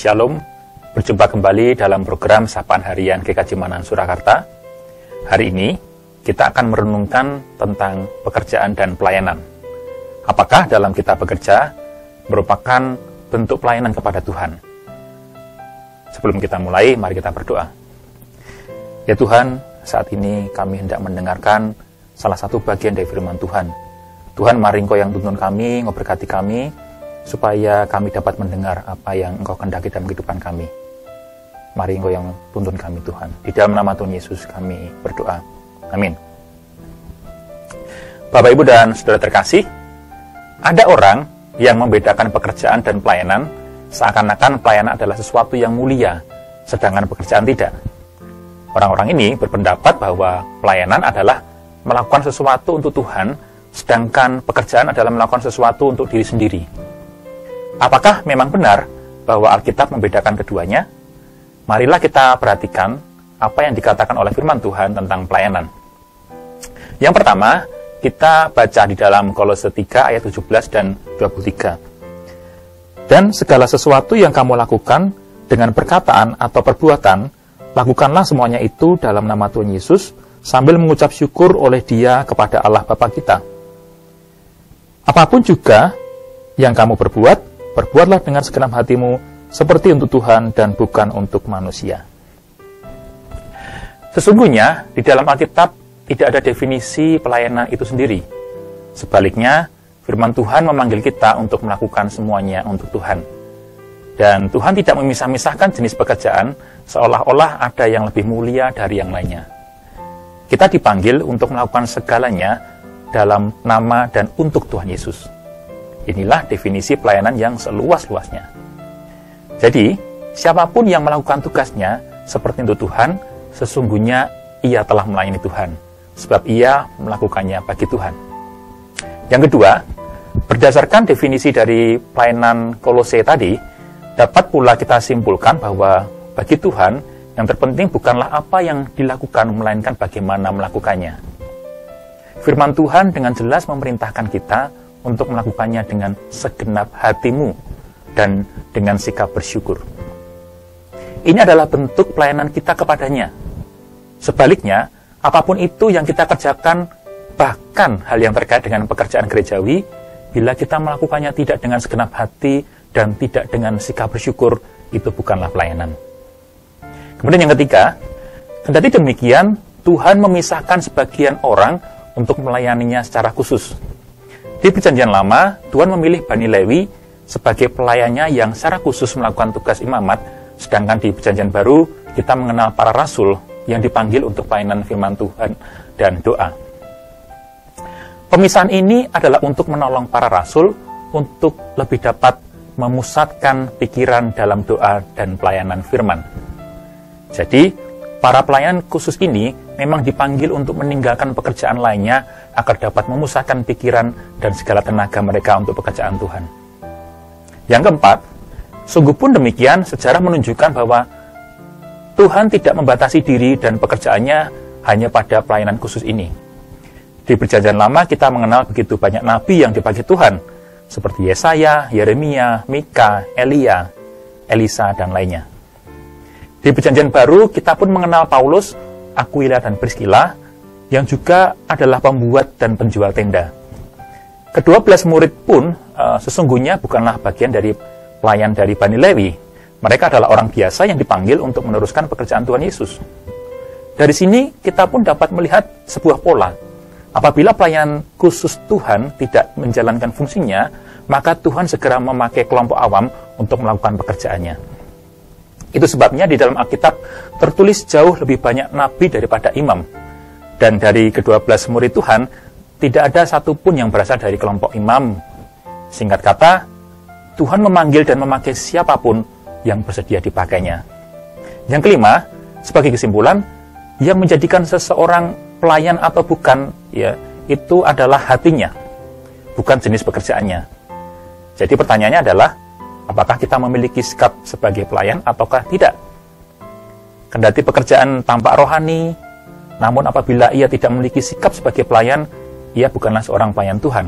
Shalom, berjumpa kembali dalam program Sapaan Harian GKJ Manan Surakarta. Hari ini kita akan merenungkan tentang pekerjaan dan pelayanan. Apakah dalam kita bekerja merupakan bentuk pelayanan kepada Tuhan? Sebelum kita mulai, mari kita berdoa. Ya Tuhan, saat ini kami hendak mendengarkan salah satu bagian dari firman Tuhan. Tuhan, mari Engkau yang tuntun kami, Engkau berkati kami, supaya kami dapat mendengar apa yang Engkau kehendaki dalam kehidupan kami. Mari Engkau yang tuntun kami Tuhan. Di dalam nama Tuhan Yesus kami berdoa. Amin. Bapak, Ibu, dan Saudara terkasih, ada orang yang membedakan pekerjaan dan pelayanan seakan-akan pelayanan adalah sesuatu yang mulia, sedangkan pekerjaan tidak. Orang-orang ini berpendapat bahwa pelayanan adalah melakukan sesuatu untuk Tuhan, sedangkan pekerjaan adalah melakukan sesuatu untuk diri sendiri. Apakah memang benar bahwa Alkitab membedakan keduanya? Marilah kita perhatikan apa yang dikatakan oleh firman Tuhan tentang pelayanan. Yang pertama, kita baca di dalam Kolose 3 ayat 17 dan 23. Dan segala sesuatu yang kamu lakukan dengan perkataan atau perbuatan, lakukanlah semuanya itu dalam nama Tuhan Yesus, sambil mengucap syukur oleh Dia kepada Allah Bapa kita. Apapun juga yang kamu perbuatlah dengan segenap hatimu, seperti untuk Tuhan dan bukan untuk manusia. Sesungguhnya, di dalam Alkitab tidak ada definisi pelayanan itu sendiri. Sebaliknya, firman Tuhan memanggil kita untuk melakukan semuanya untuk Tuhan. Dan Tuhan tidak memisah-misahkan jenis pekerjaan, seolah-olah ada yang lebih mulia dari yang lainnya. Kita dipanggil untuk melakukan segalanya dalam nama dan untuk Tuhan Yesus. Inilah definisi pelayanan yang seluas-luasnya. Jadi, siapapun yang melakukan tugasnya seperti untuk Tuhan, sesungguhnya ia telah melayani Tuhan, sebab ia melakukannya bagi Tuhan. Yang kedua, berdasarkan definisi dari pelayanan Kolose tadi, dapat pula kita simpulkan bahwa bagi Tuhan, yang terpenting bukanlah apa yang dilakukan, melainkan bagaimana melakukannya. Firman Tuhan dengan jelas memerintahkan kita untuk melakukannya dengan segenap hatimu dan dengan sikap bersyukur. Ini adalah bentuk pelayanan kita kepadanya. Sebaliknya, apapun itu yang kita kerjakan, bahkan hal yang terkait dengan pekerjaan gerejawi, bila kita melakukannya tidak dengan segenap hati dan tidak dengan sikap bersyukur, itu bukanlah pelayanan. Kemudian yang ketiga, kendati demikian, Tuhan memisahkan sebagian orang untuk melayaninya secara khusus. Di Perjanjian Lama, Tuhan memilih Bani Lewi sebagai pelayannya yang secara khusus melakukan tugas imamat, sedangkan di Perjanjian Baru, kita mengenal para rasul yang dipanggil untuk pelayanan firman Tuhan dan doa. Pemisahan ini adalah untuk menolong para rasul untuk lebih dapat memusatkan pikiran dalam doa dan pelayanan firman. Jadi, para pelayan khusus ini memang dipanggil untuk meninggalkan pekerjaan lainnya agar dapat memusatkan pikiran dan segala tenaga mereka untuk pekerjaan Tuhan. Yang keempat, sungguh pun demikian, sejarah menunjukkan bahwa Tuhan tidak membatasi diri dan pekerjaannya hanya pada pelayanan khusus ini. Di Perjanjian Lama kita mengenal begitu banyak nabi yang dipanggil Tuhan, seperti Yesaya, Yeremia, Mika, Elia, Elisa, dan lainnya. Di Perjanjian Baru, kita pun mengenal Paulus, Aquila, dan Priscilla, yang juga adalah pembuat dan penjual tenda. Ke-12 murid pun sesungguhnya bukanlah bagian dari pelayan dari Bani Lewi. Mereka adalah orang biasa yang dipanggil untuk meneruskan pekerjaan Tuhan Yesus. Dari sini, kita pun dapat melihat sebuah pola. Apabila pelayan khusus Tuhan tidak menjalankan fungsinya, maka Tuhan segera memakai kelompok awam untuk melakukan pekerjaannya. Itu sebabnya di dalam Alkitab tertulis jauh lebih banyak nabi daripada imam. Dan dari ke-12 murid Tuhan, tidak ada satupun yang berasal dari kelompok imam. Singkat kata, Tuhan memanggil dan memakai siapapun yang bersedia dipakainya. Yang kelima, sebagai kesimpulan, yang menjadikan seseorang pelayan atau bukan, ya, itu adalah hatinya, bukan jenis pekerjaannya. Jadi pertanyaannya adalah, apakah kita memiliki sikap sebagai pelayan ataukah tidak? Kendati pekerjaan tampak rohani, namun apabila ia tidak memiliki sikap sebagai pelayan, ia bukanlah seorang pelayan Tuhan.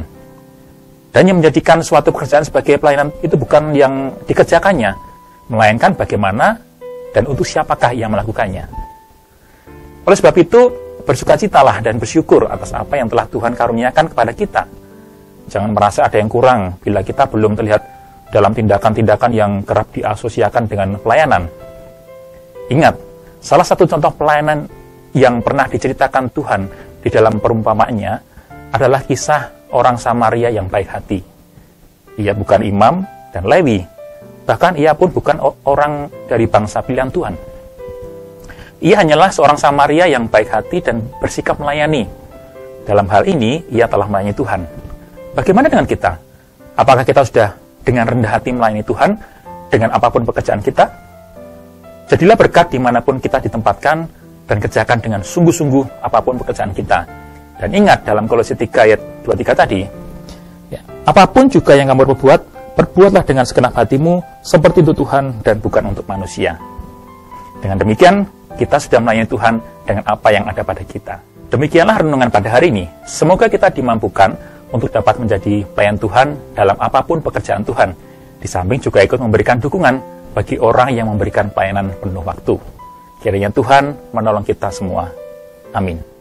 Dan yang menjadikan suatu pekerjaan sebagai pelayanan itu bukan yang dikerjakannya, melainkan bagaimana dan untuk siapakah ia melakukannya. Oleh sebab itu, bersukacitalah dan bersyukur atas apa yang telah Tuhan karuniakan kepada kita. Jangan merasa ada yang kurang bila kita belum terlihat dalam tindakan-tindakan yang kerap diasosiasikan dengan pelayanan. Ingat, salah satu contoh pelayanan yang pernah diceritakan Tuhan di dalam perumpamaannya adalah kisah orang Samaria yang baik hati. Ia bukan imam dan Lewi, bahkan ia pun bukan orang dari bangsa pilihan Tuhan. Ia hanyalah seorang Samaria yang baik hati dan bersikap melayani. Dalam hal ini, ia telah melayani Tuhan. Bagaimana dengan kita? Apakah kita sudah dengan rendah hati melayani Tuhan dengan apapun pekerjaan kita? Jadilah berkat dimanapun kita ditempatkan dan kerjakan dengan sungguh-sungguh apapun pekerjaan kita. Dan ingat dalam Kolose 3 ayat 23 tadi, ya, apapun juga yang kamu perbuat, perbuatlah dengan segenap hatimu seperti untuk Tuhan dan bukan untuk manusia. Dengan demikian, kita sudah melayani Tuhan dengan apa yang ada pada kita. Demikianlah renungan pada hari ini. Semoga kita dimampukan untuk dapat menjadi pelayan Tuhan dalam apapun pekerjaan Tuhan. Di samping juga ikut memberikan dukungan bagi orang yang memberikan pelayanan penuh waktu. Kiranya Tuhan menolong kita semua. Amin.